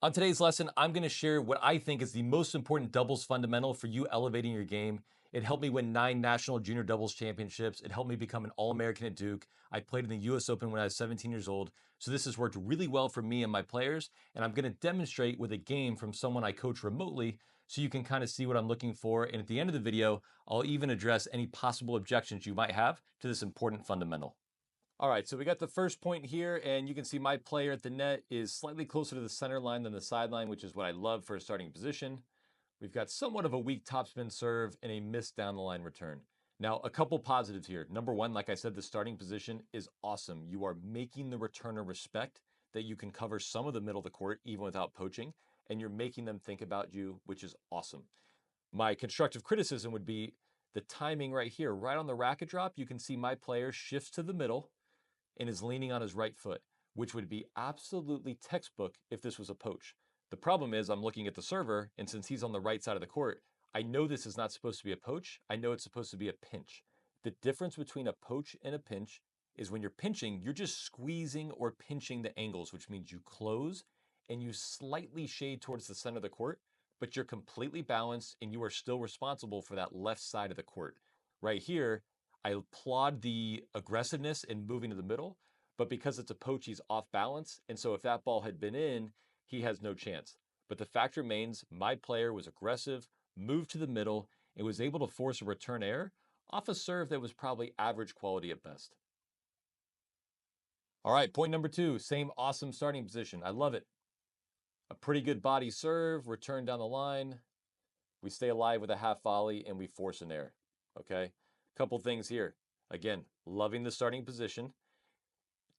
On today's lesson, I'm going to share what I think is the most important doubles fundamental for you elevating your game. It helped me win 9 national junior doubles championships. It helped me become an All-American at Duke. I played in the US Open when I was 17 years old. So this has worked really well for me and my players. And I'm going to demonstrate with a game from someone I coach remotely so you can kind of see what I'm looking for. And at the end of the video, I'll even address any possible objections you might have to this important fundamental. All right, so we got the first point here, and you can see my player at the net is slightly closer to the center line than the sideline, which is what I love for a starting position. We've got somewhat of a weak topspin serve and a missed down the line return. Now, a couple positives here. Number one, like I said, the starting position is awesome. You are making the returner respect that you can cover some of the middle of the court even without poaching, and you're making them think about you, which is awesome. My constructive criticism would be the timing right here. Right on the racket drop, you can see my player shifts to the middle and is leaning on his right foot, which would be absolutely textbook if this was a poach. The problem is I'm looking at the server, and since he's on the right side of the court, I know this is not supposed to be a poach. I know it's supposed to be a pinch. The difference between a poach and a pinch is when you're pinching, you're just squeezing or pinching the angles, which means you close and you slightly shade towards the center of the court, but you're completely balanced and you are still responsible for that left side of the court. Right here, I applaud the aggressiveness in moving to the middle, but because it's a poach, he's off balance. And so if that ball had been in, he has no chance. But the fact remains, my player was aggressive, moved to the middle, and was able to force a return error off a serve that was probably average quality at best. All right, point number two, same awesome starting position. I love it. A pretty good body serve, return down the line. We stay alive with a half volley and we force an error. Okay, couple things here. Again, loving the starting position.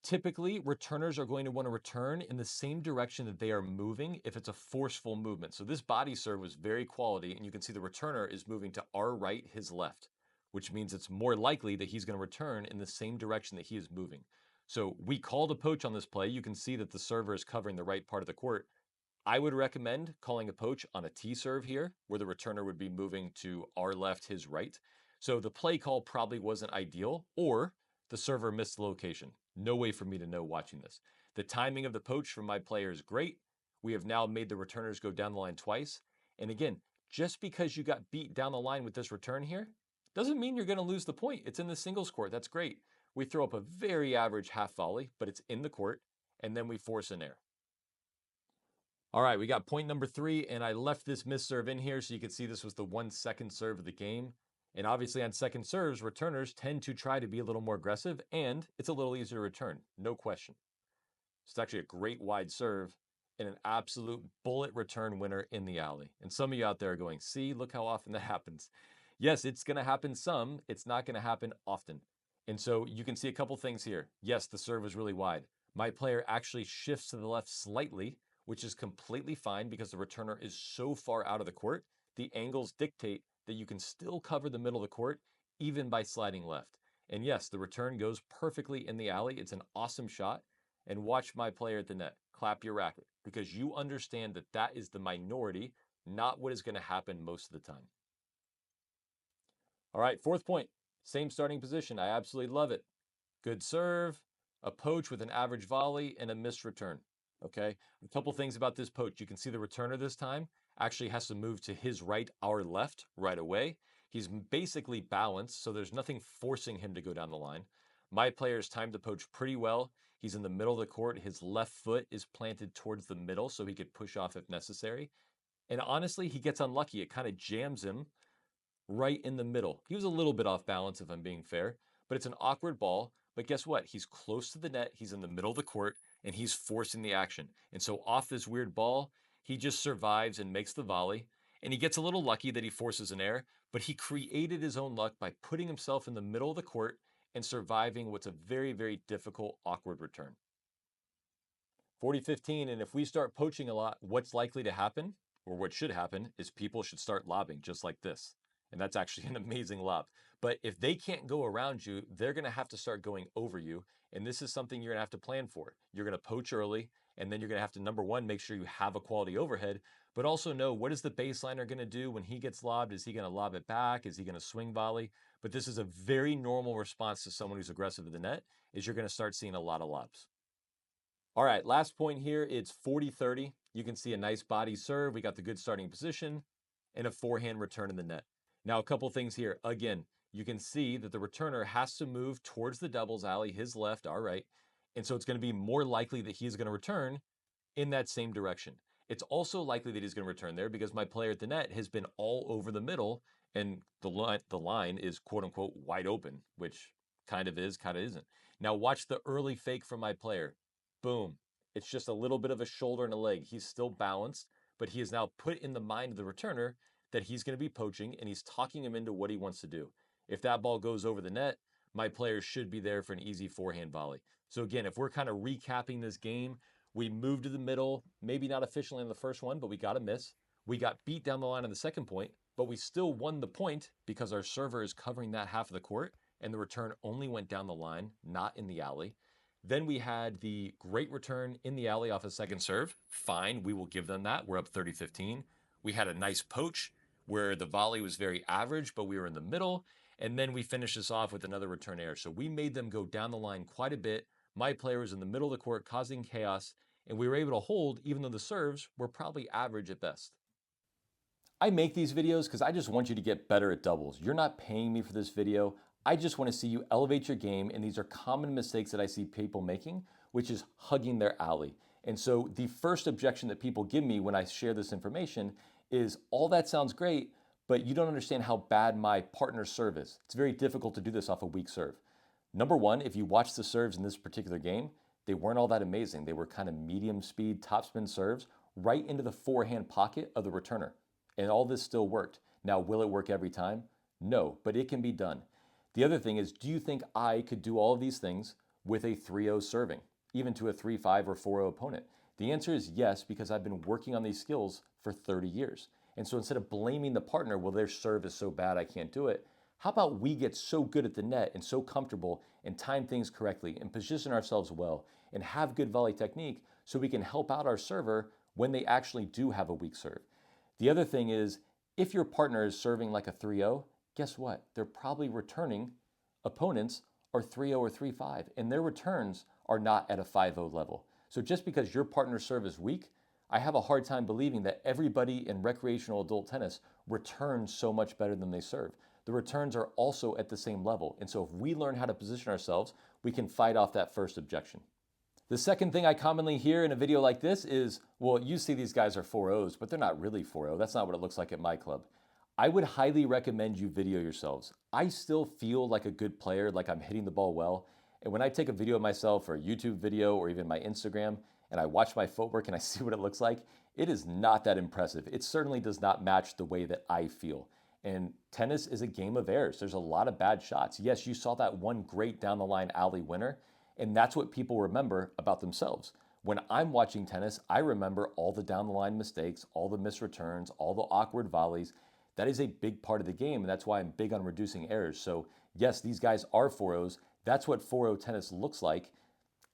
Typically, returners are going to want to return in the same direction that they are moving if it's a forceful movement. So this body serve was very quality, and you can see the returner is moving to our right, his left, which means it's more likely that he's going to return in the same direction that he is moving. So we called a poach on this play. You can see that the server is covering the right part of the court. I would recommend calling a poach on a T serve here, where the returner would be moving to our left, his right. So the play call probably wasn't ideal, or the server missed the location. No way for me to know watching this. The timing of the poach from my player is great. We have now made the returners go down the line twice. And again, just because you got beat down the line with this return here, doesn't mean you're going to lose the point. It's in the singles court. That's great. We throw up a very average half volley, but it's in the court, and then we force an error. All right, we got point number three, and I left this miss serve in here so you can see this was the 1 second serve of the game. And obviously on second serves, returners tend to try to be a little more aggressive, and it's a little easier to return, no question. It's actually a great wide serve and an absolute bullet return winner in the alley. And some of you out there are going, see, look how often that happens. Yes, it's going to happen some. It's not going to happen often. And so you can see a couple things here. Yes, the serve is really wide. My player actually shifts to the left slightly, which is completely fine because the returner is so far out of the court. The angles dictate that you can still cover the middle of the court even by sliding left. And yes, the return goes perfectly in the alley. It's an awesome shot. And watch my player at the net. Clap your racket because you understand that that is the minority, not what is going to happen most of the time. All right, fourth point. Same starting position. I absolutely love it. Good serve, a poach with an average volley, and a missed return. Okay, a couple things about this poach. You can see the returner this time actually has to move to his right, our left, right away. He's basically balanced, so there's nothing forcing him to go down the line. My player's timed the poach pretty well. He's in the middle of the court. His left foot is planted towards the middle so he could push off if necessary. And honestly, he gets unlucky. It kind of jams him right in the middle. He was a little bit off balance, if I'm being fair, but it's an awkward ball. But guess what? He's close to the net. He's in the middle of the court, and he's forcing the action. And so off this weird ball, he just survives and makes the volley. And he gets a little lucky that he forces an error, but he created his own luck by putting himself in the middle of the court and surviving what's a very, very difficult, awkward return. 40-15, and if we start poaching a lot, what's likely to happen, or what should happen, is people should start lobbing just like this. And that's actually an amazing lob. But if they can't go around you, they're going to have to start going over you. And this is something you're going to have to plan for. You're going to poach early, and then you're going to have to, number one, make sure you have a quality overhead, but also know what is the baseliner going to do when he gets lobbed? Is he going to lob it back? Is he going to swing volley? But this is a very normal response to someone who's aggressive to the net, is you're going to start seeing a lot of lobs. All right, last point here, it's 40-30. You can see a nice body serve. We got the good starting position and a forehand return in the net. Now, a couple things here. Again, you can see that the returner has to move towards the doubles alley, his left, our right. And so it's going to be more likely that he's going to return in that same direction. It's also likely that he's going to return there because my player at the net has been all over the middle and the line is quote unquote wide open, which kind of is, kind of isn't. Now watch the early fake from my player. Boom. It's just a little bit of a shoulder and a leg. He's still balanced, but he is now put in the mind of the returner that he's going to be poaching and he's talking him into what he wants to do. If that ball goes over the net, my player should be there for an easy forehand volley. So again, if we're kind of recapping this game, we moved to the middle, maybe not efficiently on the first one, but we got a miss. We got beat down the line on the second point, but we still won the point because our server is covering that half of the court and the return only went down the line, not in the alley. Then we had the great return in the alley off a second serve. Fine, we will give them that. We're up 30-15. We had a nice poach where the volley was very average, but we were in the middle. And then we finished this off with another return error. So we made them go down the line quite a bit. My player was in the middle of the court causing chaos, and we were able to hold even though the serves were probably average at best. I make these videos because I just want you to get better at doubles. You're not paying me for this video. I just want to see you elevate your game, and these are common mistakes that I see people making, which is hugging their alley. And so the first objection that people give me when I share this information is, all that sounds great, but you don't understand how bad my partner's serve is. It's very difficult to do this off a weak serve. Number one, if you watch the serves in this particular game, they weren't all that amazing. They were kind of medium speed topspin serves right into the forehand pocket of the returner. And all this still worked. Now, will it work every time? No, but it can be done. The other thing is, do you think I could do all of these things with a 3-0 serving, even to a 3-5 or 4-0 opponent? The answer is yes, because I've been working on these skills for 30 years. And so instead of blaming the partner, well, their serve is so bad I can't do it, how about we get so good at the net and so comfortable and time things correctly and position ourselves well and have good volley technique so we can help out our server when they actually do have a weak serve. The other thing is, if your partner is serving like a 3-0, guess what? They're probably returning opponents are 3-0 or 3-5, and their returns are not at a 5-0 level. So just because your partner's serve is weak, I have a hard time believing that everybody in recreational adult tennis returns so much better than they serve. The returns are also at the same level. And so if we learn how to position ourselves, we can fight off that first objection. The second thing I commonly hear in a video like this is, well, you see these guys are 4-0s, but they're not really 4-0. That's not what it looks like at my club. I would highly recommend you video yourselves. I still feel like a good player, like I'm hitting the ball well. And when I take a video of myself or a YouTube video or even my Instagram and I watch my footwork and I see what it looks like, it is not that impressive. It certainly does not match the way that I feel. And tennis is a game of errors. There's a lot of bad shots. Yes, you saw that one great down the line alley winner, and that's what people remember about themselves. When I'm watching tennis, I remember all the down the line mistakes, all the missed returns, all the awkward volleys. That is a big part of the game, and that's why I'm big on reducing errors. So yes, these guys are 4-0s. That's what 4-0 tennis looks like.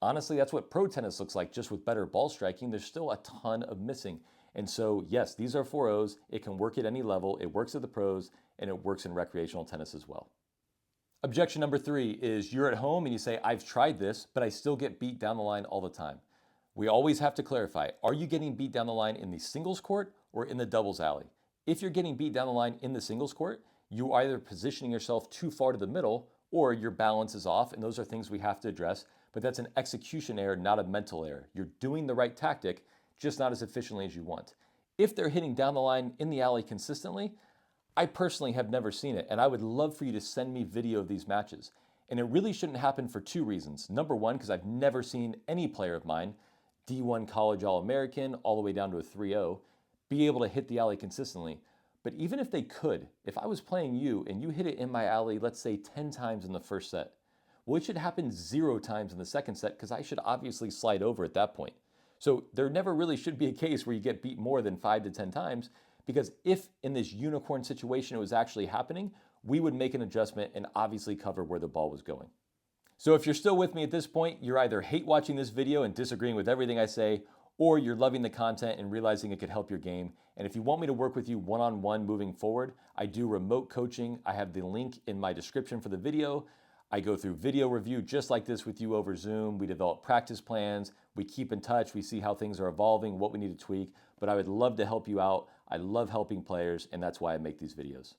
Honestly, that's what pro tennis looks like, just with better ball striking. There's still a ton of missing. And so, yes, these are 4-0s. It can work at any level. It works at the pros, and it works in recreational tennis as well. Objection number 3 is you're at home and you say, I've tried this, but I still get beat down the line all the time. We always have to clarify, are you getting beat down the line in the singles court or in the doubles alley? If you're getting beat down the line in the singles court, you are either positioning yourself too far to the middle or your balance is off, and those are things we have to address, but that's an execution error, not a mental error. You're doing the right tactic, just not as efficiently as you want. If they're hitting down the line in the alley consistently, I personally have never seen it, and I would love for you to send me video of these matches. And it really shouldn't happen for 2 reasons. Number one, because I've never seen any player of mine, D1 college All-American, all the way down to a 3-0, be able to hit the alley consistently. But even if they could, if I was playing you and you hit it in my alley, let's say 10 times in the first set, well, it should happen 0 times in the second set because I should obviously slide over at that point. So there never really should be a case where you get beat more than 5 to 10 times, because if in this unicorn situation it was actually happening, we would make an adjustment and obviously cover where the ball was going. So if you're still with me at this point, you're either hate watching this video and disagreeing with everything I say, or you're loving the content and realizing it could help your game. And if you want me to work with you one-on-one moving forward, I do remote coaching. I have the link in my description for the video. I go through video review just like this with you over Zoom. We develop practice plans. We keep in touch. We see how things are evolving, what we need to tweak. But I would love to help you out. I love helping players, and that's why I make these videos.